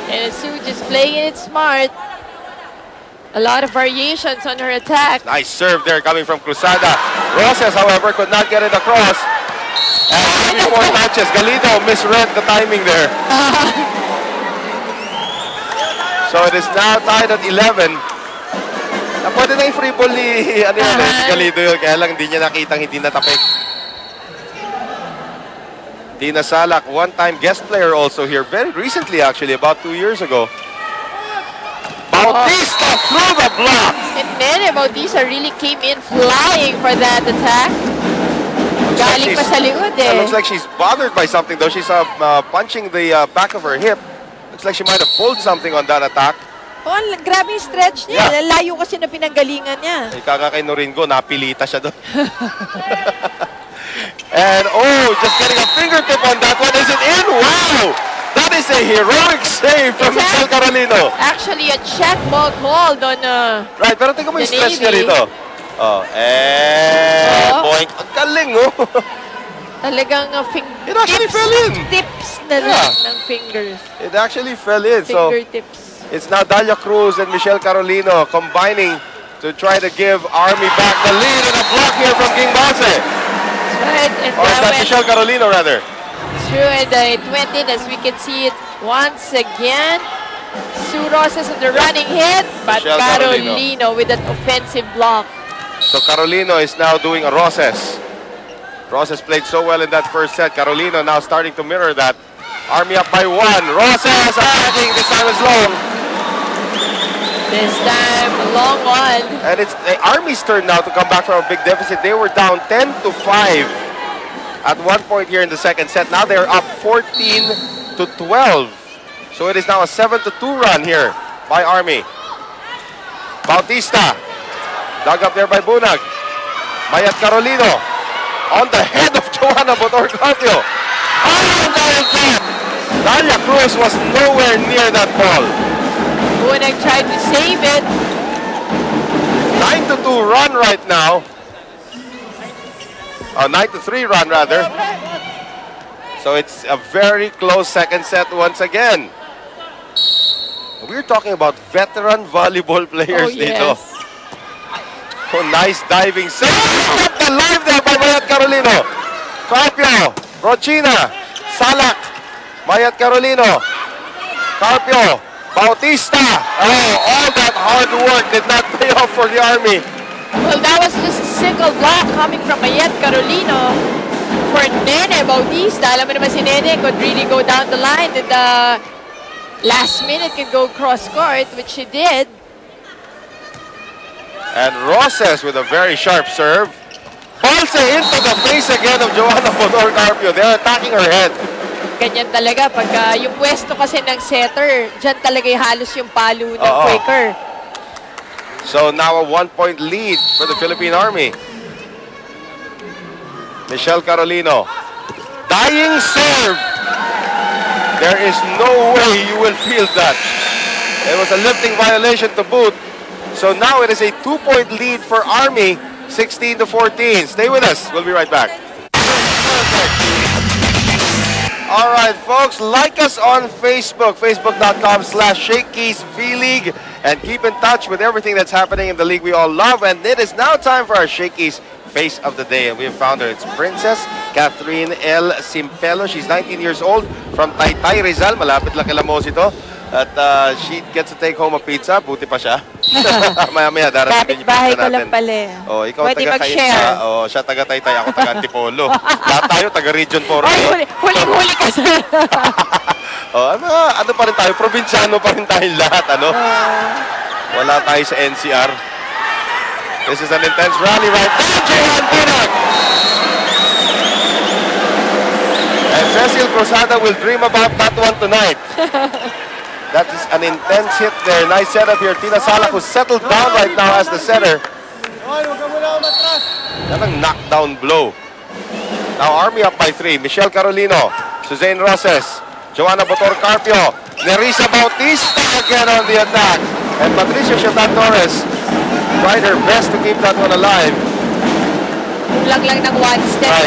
And Sue just playing it smart. A lot of variations on her attack. Nice serve there coming from Cruzada. Roses, however, could not get it across. And before touches, Galindo misread the timing there. So it is now tied at 11. Na pwede na yung free ball ni Galindo yun. Kaya lang hindi niya nakitang hindi natapik. Tina Salak, one-time guest player also here. Very recently actually, about 2 years ago. Bautista through the block. And Nene Bautista really came in flying for that attack. Galing pa sa likod eh. It looks like she's bothered by something though. She's punching the back of her hip. Looks like she might have pulled something on that attack. Oh, grabe yung stretch niya. Yeah. Layo kasi na pinanggalingan niya. Kaka kay Noringo, napilita siya doon. And just getting a fingertip on that one. Is it in? Wow! That is a heroic save from Michelle Carolino. Actually, a check ball called on right, pero tingnan mo yung stretch niya rito. Boink. Ang galing, Talagang it actually fell in. Tips na lang ng fingers. It actually fell in. Fingertips. So, it's now Dalia Cruz and Michelle Carolino combining to try to give Army back the lead, and a block here from King Base. That's right. And or is that Michelle Carolino, rather? True, and it went in as we can see it once again. Sue Roses on the running hit, but Carolino with that offensive block. So Carolino is now doing a Roses. Roses played so well in that first set. Carolino now starting to mirror that. Army up by 1. Roses attacking. This time is long. This time, a long one. And it's the Army's turn now to come back from a big deficit. They were down 10-5. At one point here in the second set. Now they're up 14-12. So it is now a 7-2 run here by Army. Bautista. Dug up there by Bunag. Mayat Carolino. On the head of Joanna Botor-Carpio. Dalia Cruz was nowhere near that ball. Bunag tried to save it. 9-2 run right now. 9-3 run rather. So it's a very close second set once again. We're talking about veteran volleyball players dito. Oh, nice diving save. Kept alive there by Mayat Carolino. Carpio, Rochina, Salak, Mayat Carolino, Carpio, Bautista. All that hard work did not pay off for the Army. Well, that was just a single block coming from Mayat Carolino for Nene Bautista. Alam mo naman si Nene could really go down the line and last minute could go cross court, which she did. And Roses with a very sharp serve. Pulse into the face again of Joanna Botor-Carpio. They're attacking her head. Ganyan talaga. Pag yung pwesto kasi ng setter, dyan talaga halos yung palo ng Quaker. So now a 1-point lead for the Philippine Army. Michelle Carolino. Dying serve. There is no way you will feel that. It was a lifting violation to boot. So now it is a 2-point lead for Army, 16-14. Stay with us. We'll be right back. All right, folks, like us on Facebook, facebook.com/ShakeKeysVLeague, and keep in touch with everything that's happening in the league we all love. And it is now time for our Shake Keys Face of the Day, and we have found her. It's Princess Catherine L. Simpelo. She's 19 years old from Taytay, Rizal. Malapit lang kay Lamos ito. At she gets to take home a pizza. Buti pa siya. Maya-maya, darating yung pizza natin. Kapit-bahay ko lang pala. Ikaw pwede mag-share. Siya taga-Taytay, ako taga-Antipolo. Lahat tayo taga-Region 4. Huling-huli ka sa... ano pa rin tayo? Probinsyano pa rin tayong lahat, Wala tayo sa NCR. This is an intense rally right now. Jehan Pinag! And Cecil Cruzada will dream about that one tonight. That is an intense hit there. Nice setup here. Tina Salak, who settled down right now as the setter. That's a knockdown blow. Now Army up by 3. Michelle Carolino, Suzanne Roses, Joanna Botor-Carpio, Nerissa Bautista again on the attack. And Patricia Shetan Torres tried her best to keep that one alive. Kulang lang ng one step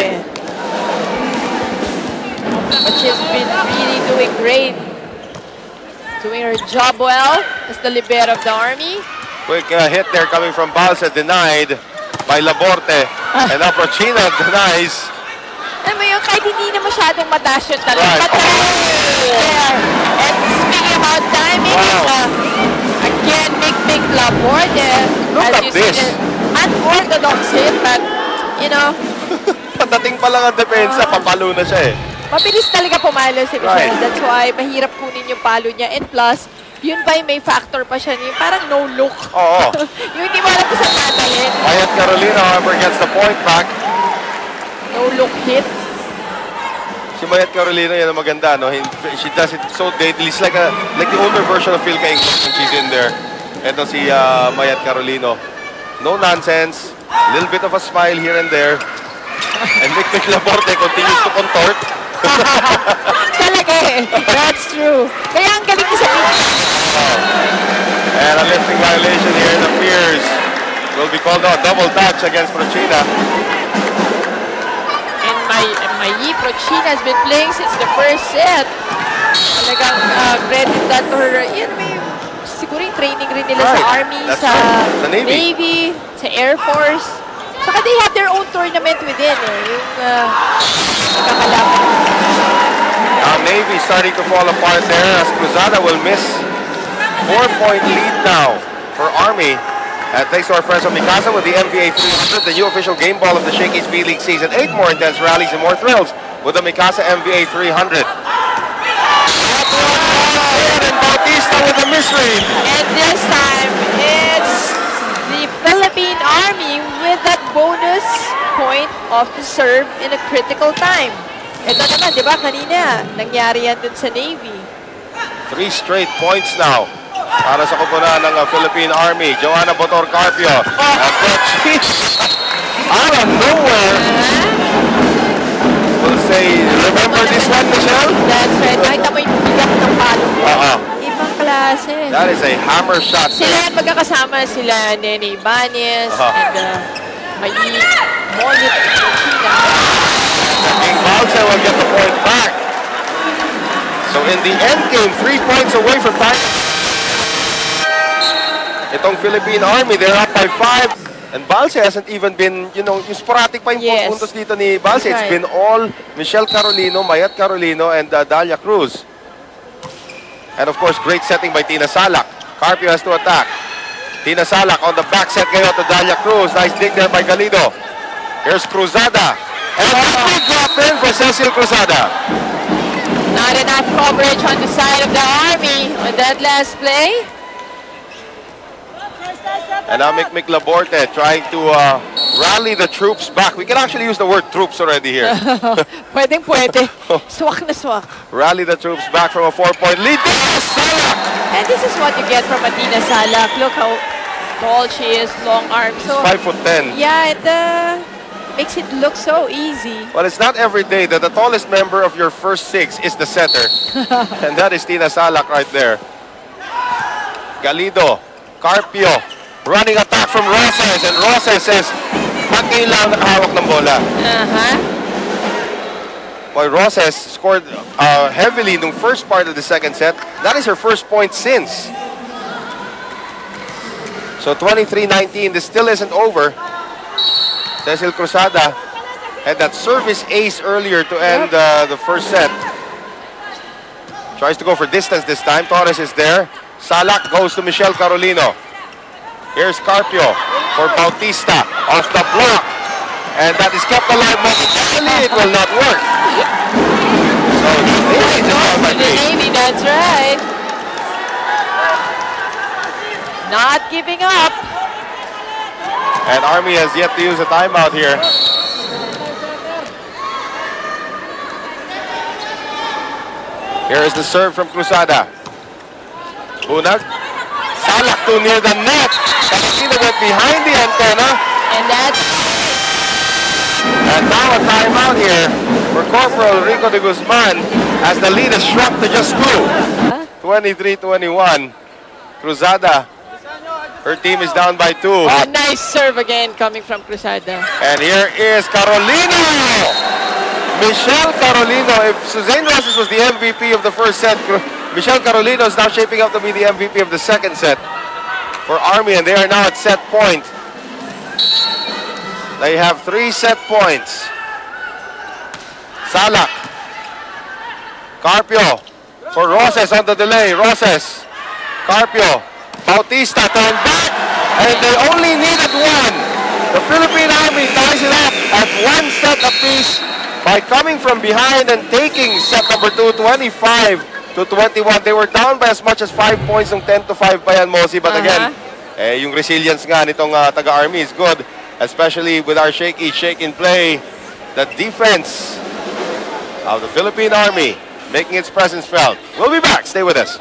But she's been really doing great. Doing her job well as the libero of the Army. Quick hit there coming from Balsa, denied by Laborte. And now Prochina denies. Alam mo yun, kahit hindi na masyadong mataas yung talon. Right. There. And speaking about timing, again, Mick Laborte. Look at this. Unorthodox hit, but, you know, Patating pa lang ang depensa, papalo na siya eh. mabilis talaga pumalo si Michelle. Right. That's why mahirap kunin yung palo niya. And plus, yun pa yung may factor pa siya niya. Parang no look. Oo. Yung hindi mo alam kung saan tatalin. Mayat Carolina, however, gets the point back. No look hit. Si Mayat Carolina, yan ang maganda, no? She does it so deadly. It's like the older version of Phil Kaington when she's in there. Ito si Mayat Carolino. No nonsense. Little bit of a smile here and there. And Mick Laborte continues to contort. Talaga eh. That's true. Kaya ang galing niya sa And a lifting violation here, it appears. Will be called out. Double touch against Prochina. And Mayi Prochina has been playing since the first set. Talagang credit that to her. Yan, may siguro yung training rin nila sa Army, sa Navy, sa Air Force. Saka they have their own tournament within eh. Yung nakakalaban. Now Navy starting to fall apart there as Cruzada will miss. 4-point lead now for Army. And thanks to our friends from Mikasa with the MVA 300, the new official game ball of the Shakey's V-League season. 8 more intense rallies and more thrills with the Mikasa MVA 300. And Bautista with a misread. And this time, it's the Philippine Army with that bonus point of the serve in a critical time. Ito naman, di ba, kanina, nangyari yan dun sa Navy. 3 straight points now para sa koponan ng Philippine Army. Joanna Botor Carpio. And out of nowhere. We'll say, remember this one, Michelle? That's right. Nakita mo yung bigat ng palo mo. Ibang klase. That is a hammer shot. Sila yan magkakasama sila Nene Ibanez and Mayi Molit China. King Balsa will get the point back. So in the end game, 3 points away from time. Itong Philippine Army, they're up by 5. And Balsa hasn't even been, you know, yung sporadic pa yung puntos dito ni Balsa. It's been all Michelle Carolino, Mayat Carolino, and Dalia Cruz. And of course, great setting by Tina Salak. Carpio has to attack. Tina Salak on the back set ngayon to Dalia Cruz. Nice dig there by Galido. Here's Cruzada. And a big drop in for Cecil Cruzada. Not enough coverage on the side of the Army on that last play. And now Mick Laborte trying to rally the troops back. We can actually use the word troops already here. Pwedeng pwede. Swak na swak. Rally the troops back from a 4-point lead. And this is what you get from Tina Salak. Look how tall she is, long arms. So 5'10". yeah, it makes it look so easy. Well, it's not every day that the tallest member of your first 6 is the setter. And that is Tina Salak right there. Galido, Carpio, running attack from Roses. And Roses says, ba't kayo lang nakahawak ng bola? Boy, Roses scored heavily in the first part of the second set. That is her first point since. So 23-19, this still isn't over. Cecil Cruzada had that service ace earlier to end the first set. Tries to go for distance this time. Torres is there. Salak goes to Michelle Carolino. Here's Carpio for Bautista off the block. And that is kept alive momentarily. It will not work. So the Navy, that's right. Not giving up. And Army has yet to use a timeout here. Here is the serve from Cruzada. Bunag. Salak too near the net. Casino went behind the antenna. And now a timeout here for Corporal Rico de Guzman as the lead is shrunk to just 2. 23-21. Cruzada. Her team is down by 2. Oh, nice serve again coming from Cruzada. And here is Carolino. Michelle Carolino. If Suzanne Roses was the MVP of the first set, Michelle Carolino is now shaping up to be the MVP of the second set for Army, and they are now at set point. They have 3 set points. Salak. Carpio for Roses on the delay. Roses. Carpio. Bautista turned back, and they only needed 1. The Philippine Army ties it up at 1 set apiece by coming from behind and taking set number 2, 25-21. They were down by as much as 5 points ng 10-5 pa yan, Mosi. But again, yung resilience nga nitong taga-Army is good, especially with our shake in play. The defense of the Philippine Army making its presence felt. We'll be back. Stay with us.